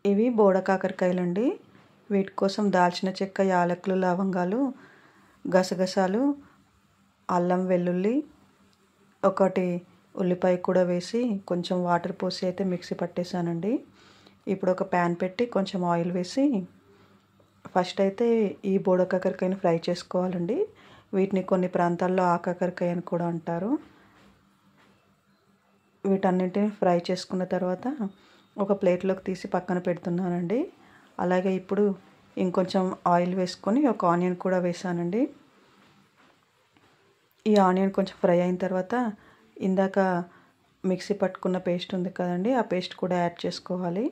ఇవి బోడ కాకరకాయలండి. వీటి కోసం దాల్చిన చెక్క, యాలకులు, లవంగాలు, గసగసాలు, అల్లం వెల్లుల్లి, ఒకటి ఉల్లిపాయ కూడా వేసి కొంచెం వాటర్ పోసి అయితే మిక్సీ పట్టేశానండి. ఇప్పుడు ఒక ప్యాన్ పెట్టి కొంచెం ఆయిల్ వేసి ఫస్ట్ అయితే ఈ బోడ కాకరకాయని ఫ్రై చేసుకోవాలండి. వీటిని కొన్ని ప్రాంతాల్లో ఆకాకరకాయ అని కూడా అంటారు. వీటన్నింటిని ఫ్రై చేసుకున్న తర్వాత ఒక ప్లేట్లోకి తీసి పక్కన పెడుతున్నానండి. అలాగే ఇప్పుడు ఇంకొంచెం ఆయిల్ వేసుకొని ఒక ఆనియన్ కూడా వేసానండి. ఈ ఆనియన్ కొంచెం ఫ్రై అయిన తర్వాత ఇందాక మిక్సీ పట్టుకున్న పేస్ట్ ఉంది కదండి, ఆ పేస్ట్ కూడా యాడ్ చేసుకోవాలి.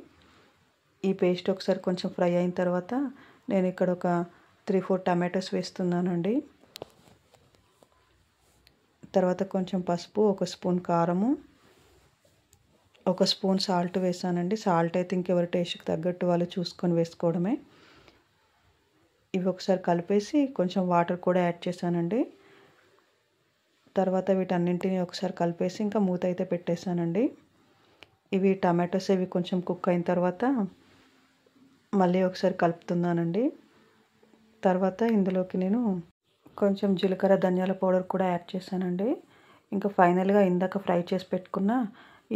ఈ పేస్ట్ ఒకసారి కొంచెం ఫ్రై అయిన తర్వాత నేను ఇక్కడ ఒక 3-4 టమాటోస్ వేస్తున్నానండి. తర్వాత కొంచెం పసుపు, ఒక స్పూన్ కారము, ఒక స్పూన్ సాల్ట్ వేసానండి. సాల్ట్ అయితే ఇంకెవరి టేస్ట్కి తగ్గట్టు వాళ్ళు చూసుకొని వేసుకోవడమే. ఇవి ఒకసారి కలిపేసి కొంచెం వాటర్ కూడా యాడ్ చేశానండి. తర్వాత వీటన్నింటినీ ఒకసారి కలిపేసి ఇంకా మూత అయితే పెట్టేశానండి. ఇవి టమాటోస్ ఇవి కొంచెం కుక్ అయిన తర్వాత మళ్ళీ ఒకసారి కలుపుతున్నానండి. తర్వాత ఇందులోకి నేను కొంచెం జీలకర్ర, ధనియాల పౌడర్ కూడా యాడ్ చేశానండి. ఇంకా ఫైనల్గా ఇందాక ఫ్రై చేసి పెట్టుకున్న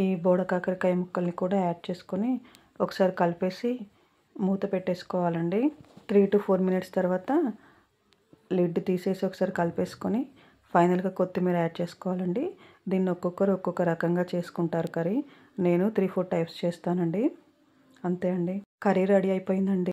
ఈ బోడ కాకరకాయ ముక్కల్ని కూడా యాడ్ చేసుకొని ఒకసారి కలిపేసి మూత పెట్టేసుకోవాలండి. 3-4 మినిట్స్ తర్వాత లిడ్ తీసేసి ఒకసారి కలిపేసుకొని ఫైనల్గా కొత్తిమీర యాడ్ చేసుకోవాలండి. దీన్ని ఒక్కొక్కరు ఒక్కొక్క రకంగా చేసుకుంటారు కర్రీ. నేను 3-4 టైప్స్ చేస్తానండి. అంతే అండి, కర్రీ రెడీ అయిపోయిందండి.